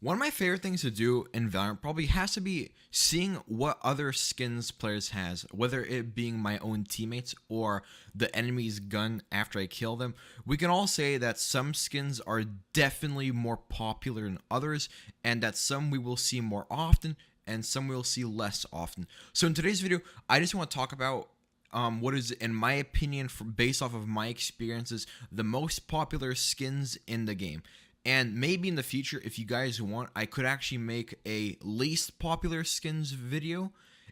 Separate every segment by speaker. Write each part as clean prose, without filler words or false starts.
Speaker 1: One of my favorite things to do in Valorant probably has to be seeing what other skins players has, whether it being my own teammates or the enemy's gun after I kill them. We can all say that some skins are definitely more popular than others, and that some we will see more often and some we'll see less often. So in today's video, I just want to talk about what is, in my opinion, based off of my experiences, the most popular skins in the game. And maybe in the future, if you guys want, I could actually make a least popular skins video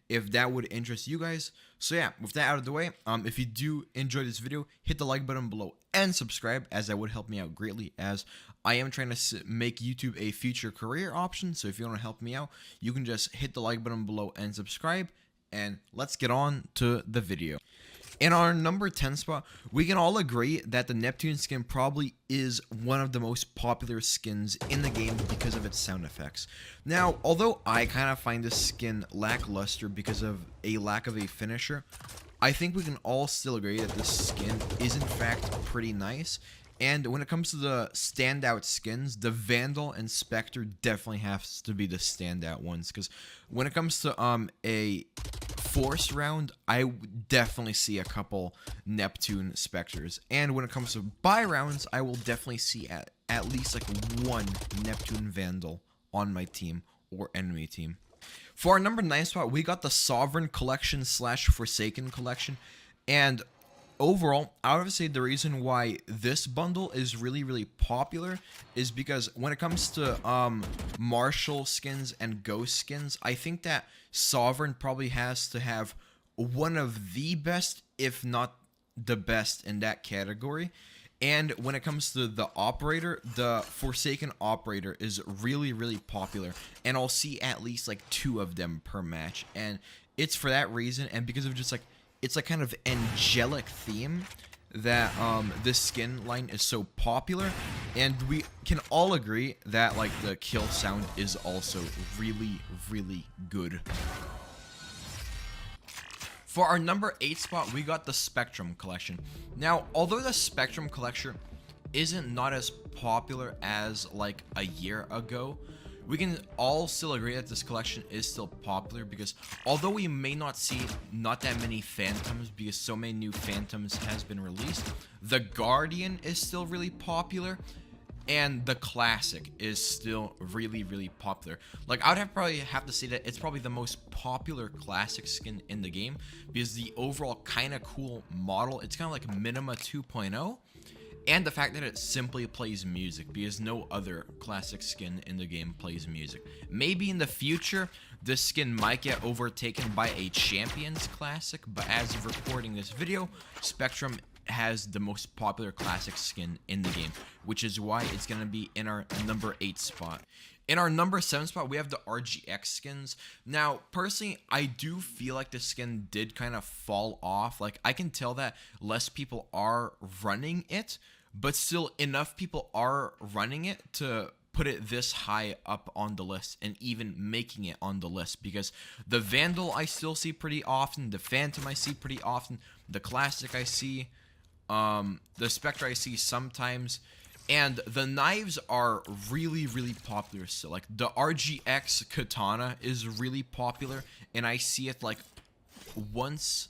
Speaker 1: if that would interest you guys. So yeah, with that out of the way, if you do enjoy this video, hit the like button below and subscribe, as that would help me out greatly, as I am trying to make YouTube a future career option. So if you want to help me out, you can just hit the like button below and subscribe, and let's get on to the video. In our number 10 spot, we can all agree that the Neptune skin probably is one of the most popular skins in the game because of its sound effects. Now, although I kind of find this skin lackluster because of a lack of a finisher, I think we can all still agree that this skin is in fact pretty nice. And when it comes to the standout skins, the Vandal and Spectre definitely has to be the standout ones, because when it comes to a force round, I definitely see a couple Neptune Spectres, and when it comes to buy rounds, I will definitely see at least like one Neptune Vandal on my team or enemy team. For our number 9 spot, we got the Sovereign Collection / Forsaken Collection, and overall, I would say the reason why this bundle is really popular is because when it comes to Marshall skins and Ghost skins, I think that Sovereign probably has to have one of the best, if not the best, in that category. And when it comes to the Operator, the Forsaken Operator is really popular, and I'll see at least like 2 of them per match, and it's for that reason, and because of just like it's like kind of angelic theme that this skin line is so popular, and we can all agree that like the kill sound is also really good. For our number 8 spot, we got the Spectrum Collection. Now, although the Spectrum Collection isn't not as popular as like a year ago, we can all still agree that this collection is still popular, because although we may not see not that many Phantoms because so many new Phantoms has been released, the Guardian is still really popular, and the Classic is still really popular. Like, I would probably have to say that it's probably the most popular Classic skin in the game, because the overall kind of cool model, it's kind of like Minima 2.0. And the fact that it simply plays music, because no other Classic skin in the game plays music. Maybe in the future, this skin might get overtaken by a Champions Classic, but as of recording this video, Spectrum has the most popular Classic skin in the game, which is why it's going to be in our number 8 spot. In our number 7 spot, we have the RGX skins. Now, personally, I do feel like the skin did kind of fall off. Like, I can tell that less people are running it, but still enough people are running it to put it this high up on the list, and even making it on the list, because the Vandal I still see pretty often, the Phantom I see pretty often, the Classic I see, the Spectre I see sometimes, and the knives are really popular. So like the RGX Katana is really popular, and I see it like once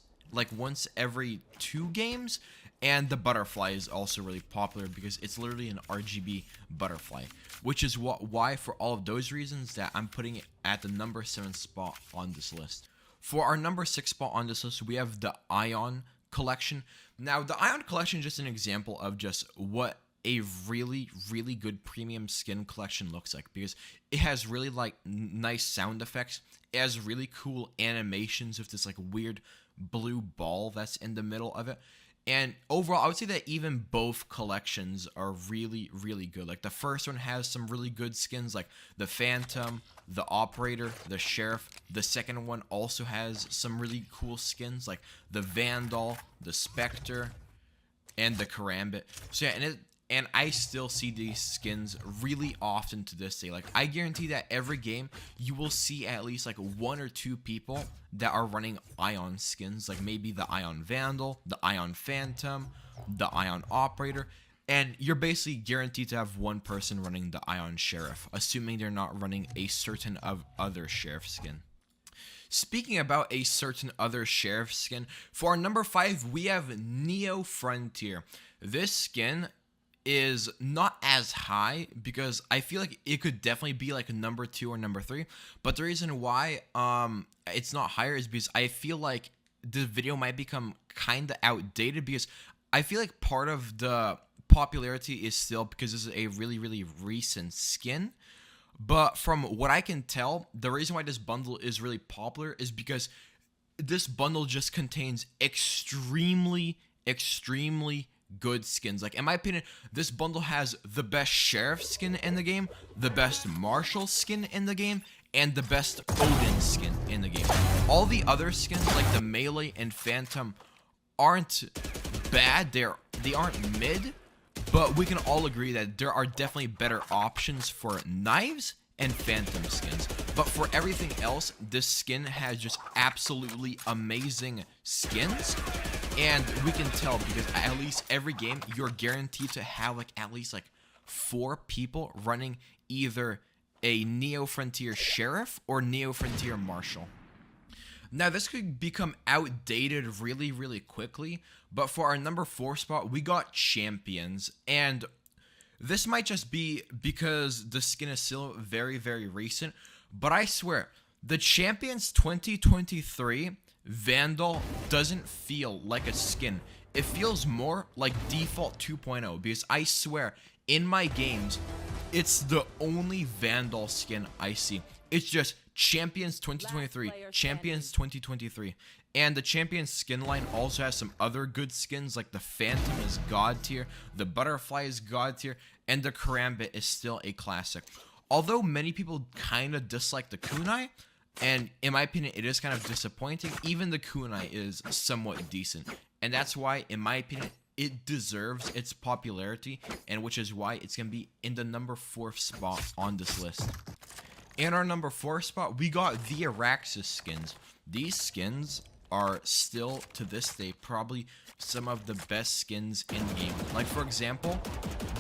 Speaker 1: every 2 games. And the Butterfly is also really popular because it's literally an RGB butterfly, which is why for all of those reasons that I'm putting it at the number 7 spot on this list. For our number 6 spot on this list, we have the Ion Collection. Now, the Ion Collection is just an example of just what a really good premium skin collection looks like, because it has really like nice sound effects. It has really cool animations with this like weird blue ball that's in the middle of it. And overall, I would say that even both collections are really good. Like, the first one has some really good skins, like the Phantom, the Operator, the Sheriff. The second one also has some really cool skins, like the Vandal, the Spectre, and the Karambit. So yeah, and I still see these skins really often to this day. Like, I guarantee that every game you will see at least like 1 or 2 people that are running Ion skins, like maybe the Ion Vandal, the Ion Phantom, the Ion Operator. And you're basically guaranteed to have one person running the Ion Sheriff, assuming they're not running a certain other Sheriff skin. Speaking about a certain other Sheriff skin, for our number 5, we have Neo Frontier. This skin is not as high because I feel like it could definitely be like a number 2 or number 3. But the reason why it's not higher is because I feel like the video might become kind of outdated, because I feel like part of the popularity is still because this is a really recent skin. But from what I can tell, the reason why this bundle is really popular is because this bundle just contains extremely good skins. Like, in my opinion, this bundle has the best Sheriff skin in the game, the best Marshal skin in the game, and the best Odin skin in the game. All the other skins, like the Melee and Phantom, aren't bad. They aren't mid, but we can all agree that there are definitely better options for knives and Phantom skins. But for everything else, this skin has just absolutely amazing skins. And we can tell because at least every game, you're guaranteed to have like at least like 4 people running either a Neo Frontier Sheriff or Neo Frontier Marshal. Now, this could become outdated really quickly, but for our number 4 spot, we got Champions. And this might just be because the skin is still very recent, but I swear, the Champions 2023 Vandal doesn't feel like a skin. It feels more like Default 2.0, because I swear, in my games, it's the only Vandal skin I see. It's just Champions 2023, Champions 2023. And the Champions skin line also has some other good skins, like the Phantom is God tier, the Butterfly is God tier, and the Karambit is still a classic. Although many people kind of dislike the Kunai, and in my opinion, it is kind of disappointing, even the Kunai is somewhat decent. And that's why, in my opinion, it deserves its popularity, and which is why it's going to be in the number 4th spot on this list. In our number 4 spot, we got the Araxis skins. These skins are still, to this day, probably some of the best skins in the game. Like, for example,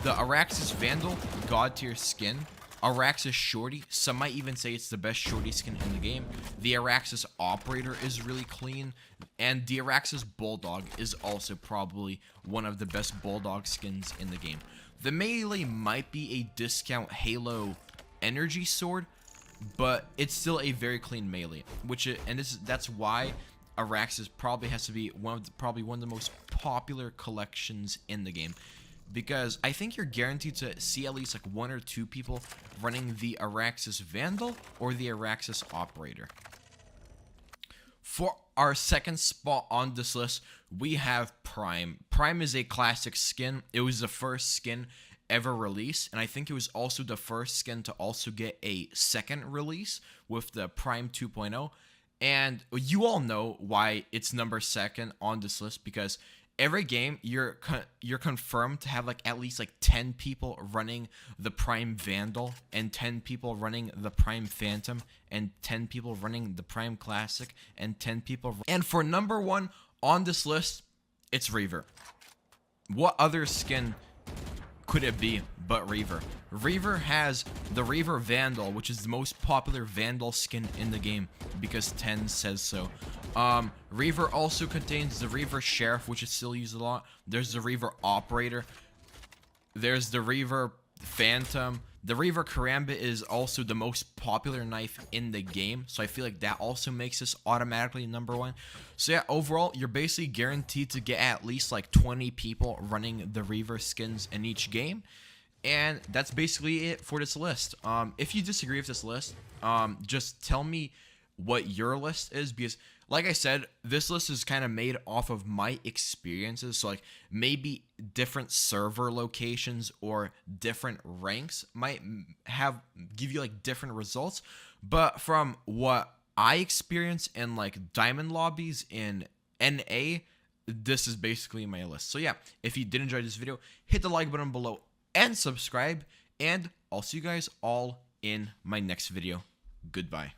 Speaker 1: the Araxis Vandal God tier skin, Araxis Shorty, some might even say it's the best Shorty skin in the game. The Araxis Operator is really clean, and the Araxis Bulldog is also probably one of the best Bulldog skins in the game. The Melee might be a discount Halo energy sword, but it's still a very clean melee, that's why Araxis probably has to be one of the most popular collections in the game, because I think you're guaranteed to see at least like 1 or 2 people running the Araxis Vandal or the Araxis Operator. For our 2nd spot on this list, we have Prime. Prime is a classic skin. It was the first skin ever released, and I think it was also the first skin to also get a second release with the Prime 2.0. And you all know why it's number 2nd on this list, because every game you're confirmed to have like at least like 10 people running the Prime Vandal, and 10 people running the Prime Phantom, and 10 people running the Prime Classic, and 10 people. And for number 1 on this list, it's Reaver. What other skin could it be but Reaver? Reaver has the Reaver Vandal, which is the most popular Vandal skin in the game because 10 says so. Reaver also contains the Reaver Sheriff, which is still used a lot. There's the Reaver Operator. There's the Reaver Phantom. The Reaver Karambit is also the most popular knife in the game, so I feel like that also makes this automatically number 1. So yeah, overall, you're basically guaranteed to get at least like 20 people running the Reaver skins in each game. And that's basically it for this list. If you disagree with this list, just tell me what your list is, because like I said, this list is kind of made off of my experiences. So like maybe different server locations or different ranks might give you like different results, but from what I experience in like diamond lobbies in NA, this is basically my list. So yeah, if you did enjoy this video, hit the like button below and subscribe, and I'll see you guys all in my next video. Goodbye.